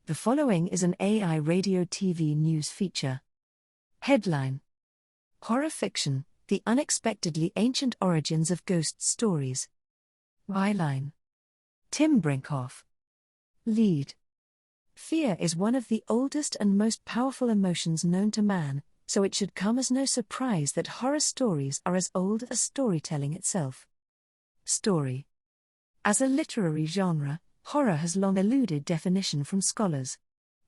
The following is an AI radio TV news feature. Headline: Horror fiction, the unexpectedly ancient origins of ghost stories. Byline: Tim Brinkoff. Lead: Fear is one of the oldest and most powerful emotions known to man, so it should come as no surprise that horror stories are as old as storytelling itself. Story. As a literary genre, horror has long eluded definition from scholars.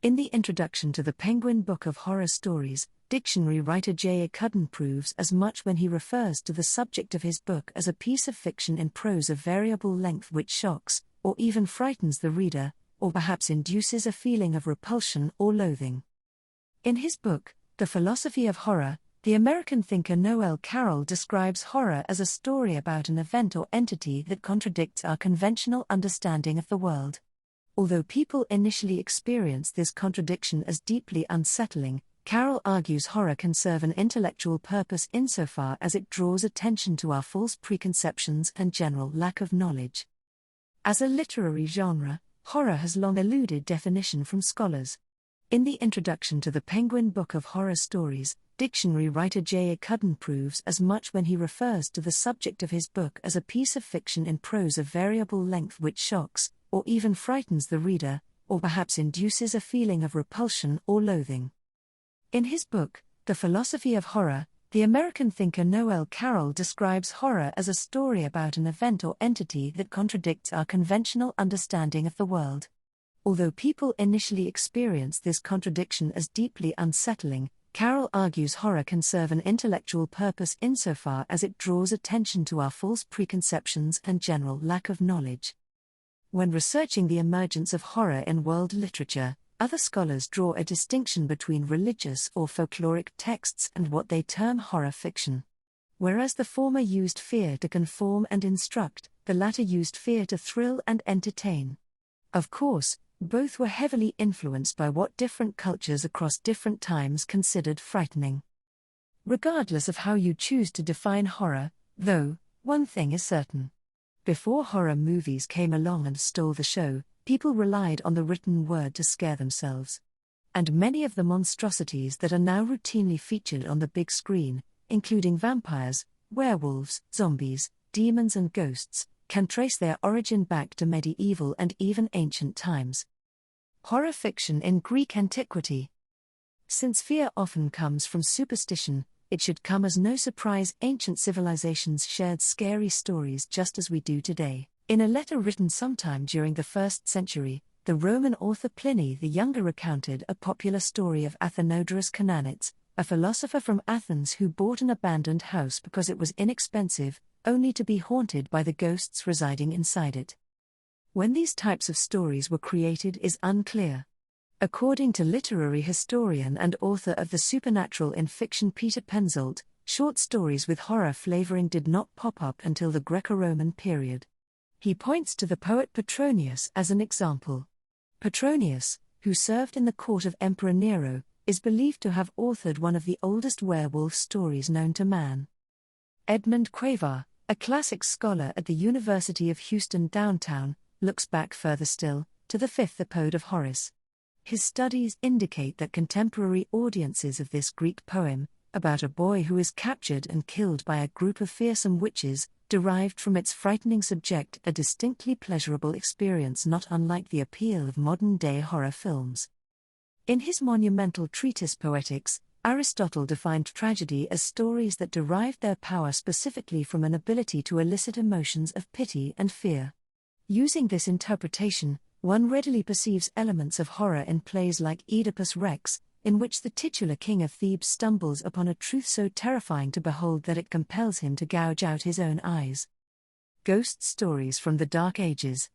In the introduction to the Penguin Book of Horror Stories, dictionary writer J. A. Cuddon proves as much when he refers to the subject of his book as a piece of fiction in prose of variable length which shocks, or even frightens the reader, or perhaps induces a feeling of repulsion or loathing. In his book, The Philosophy of Horror, the American thinker Noël Carroll describes horror as a story about an event or entity that contradicts our conventional understanding of the world. Although people initially experience this contradiction as deeply unsettling, Carroll argues horror can serve an intellectual purpose insofar as it draws attention to our false preconceptions and general lack of knowledge. As a literary genre, horror has long eluded definition from scholars. In the introduction to the Penguin Book of Horror Stories, dictionary writer J. A. Cuddon proves as much when he refers to the subject of his book as a piece of fiction in prose of variable length which shocks, or even frightens the reader, or perhaps induces a feeling of repulsion or loathing. In his book, The Philosophy of Horror, the American thinker Noël Carroll describes horror as a story about an event or entity that contradicts our conventional understanding of the world. Although people initially experience this contradiction as deeply unsettling, Carroll argues horror can serve an intellectual purpose insofar as it draws attention to our false preconceptions and general lack of knowledge. When researching the emergence of horror in world literature, other scholars draw a distinction between religious or folkloric texts and what they term horror fiction. Whereas the former used fear to conform and instruct, the latter used fear to thrill and entertain. Of course, both were heavily influenced by what different cultures across different times considered frightening. Regardless of how you choose to define horror, though, one thing is certain. Before horror movies came along and stole the show, people relied on the written word to scare themselves. And many of the monstrosities that are now routinely featured on the big screen, including vampires, werewolves, zombies, demons and ghosts, can trace their origin back to medieval and even ancient times. Horror fiction in Greek antiquity. Since fear often comes from superstition, it should come as no surprise ancient civilizations shared scary stories just as we do today. In a letter written sometime during the 1st century, the Roman author Pliny the Younger recounted a popular story of Athenodorus Cananits, a philosopher from Athens who bought an abandoned house because it was inexpensive, only to be haunted by the ghosts residing inside it. When these types of stories were created is unclear. According to literary historian and author of The Supernatural in Fiction Peter Penzolt, short stories with horror flavoring did not pop up until the Greco-Roman period. He points to the poet Petronius as an example. Petronius, who served in the court of Emperor Nero, is believed to have authored one of the oldest werewolf stories known to man. Edmund Quaver, a classics scholar at the University of Houston downtown, looks back further still, to the 5th Ode of Horace. His studies indicate that contemporary audiences of this Greek poem, about a boy who is captured and killed by a group of fearsome witches, derived from its frightening subject a distinctly pleasurable experience not unlike the appeal of modern-day horror films. In his monumental treatise Poetics, Aristotle defined tragedy as stories that derived their power specifically from an ability to elicit emotions of pity and fear. Using this interpretation, one readily perceives elements of horror in plays like Oedipus Rex, in which the titular king of Thebes stumbles upon a truth so terrifying to behold that it compels him to gouge out his own eyes. Ghost stories from the Dark Ages.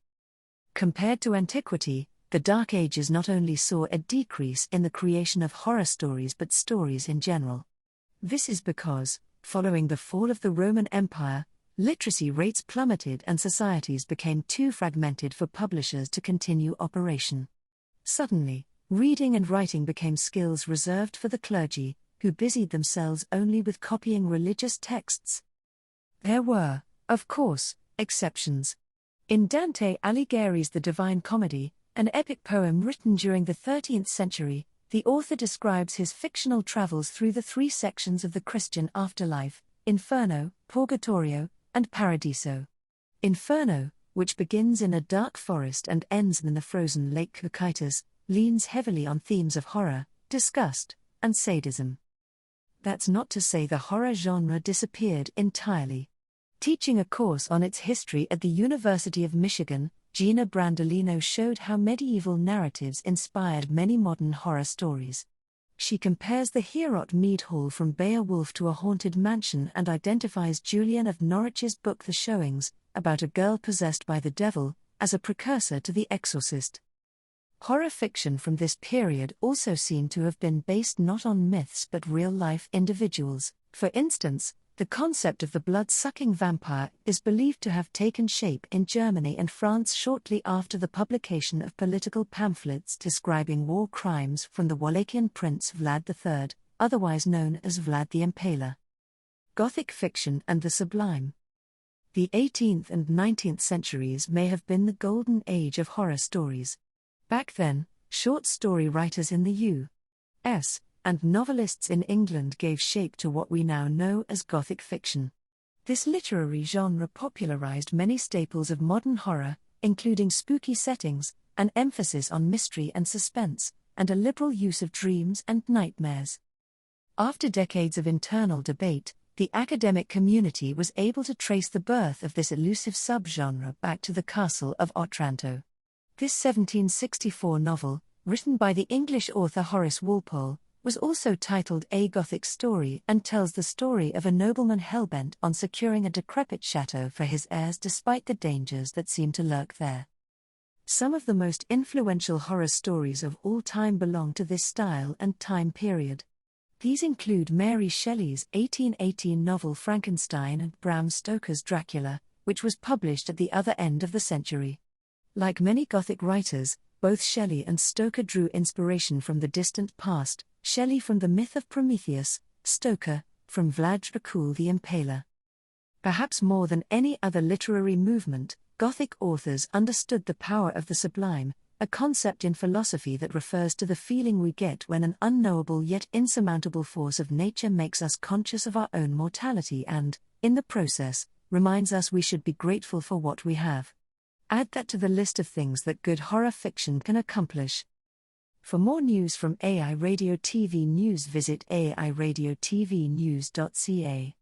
Compared to antiquity, the Dark Ages not only saw a decrease in the creation of horror stories but stories in general. This is because, following the fall of the Roman Empire, literacy rates plummeted and societies became too fragmented for publishers to continue operation. Suddenly, reading and writing became skills reserved for the clergy, who busied themselves only with copying religious texts. There were, of course, exceptions. In Dante Alighieri's The Divine Comedy, An epic poem written during the 13th century, the author describes his fictional travels through the three sections of the Christian afterlife: Inferno, Purgatorio, and Paradiso. Inferno, which begins in a dark forest and ends in the frozen lake Cocytus, leans heavily on themes of horror, disgust, and sadism. That's not to say the horror genre disappeared entirely. Teaching a course on its history at the University of Michigan, Gina Brandolino showed how medieval narratives inspired many modern horror stories. She compares the Heorot Mead Hall from Beowulf to a haunted mansion and identifies Julian of Norwich's book The Showings, about a girl possessed by the devil, as a precursor to The Exorcist. Horror fiction from this period also seemed to have been based not on myths but real-life individuals. For instance, the concept of the blood-sucking vampire is believed to have taken shape in Germany and France shortly after the publication of political pamphlets describing war crimes from the Wallachian prince Vlad III, otherwise known as Vlad the Impaler. Gothic fiction and the sublime. The 18th and 19th centuries may have been the golden age of horror stories. Back then, short story writers in the U.S. and novelists in England gave shape to what we now know as Gothic fiction. This literary genre popularized many staples of modern horror, including spooky settings, an emphasis on mystery and suspense, and a liberal use of dreams and nightmares. After decades of internal debate, the academic community was able to trace the birth of this elusive subgenre back to the Castle of Otranto. This 1764 novel, written by the English author Horace Walpole, was also titled A Gothic Story and tells the story of a nobleman hellbent on securing a decrepit chateau for his heirs despite the dangers that seem to lurk there. Some of the most influential horror stories of all time belong to this style and time period. These include Mary Shelley's 1818 novel Frankenstein and Bram Stoker's Dracula, which was published at the other end of the century. Like many Gothic writers, both Shelley and Stoker drew inspiration from the distant past, Shelley from the myth of Prometheus, Stoker from Vlad Dracul the Impaler. Perhaps more than any other literary movement, Gothic authors understood the power of the sublime, a concept in philosophy that refers to the feeling we get when an unknowable yet insurmountable force of nature makes us conscious of our own mortality and, in the process, reminds us we should be grateful for what we have. Add that to the list of things that good horror fiction can accomplish. For more news from AI Radio TV News, visit airadiotvnews.ca.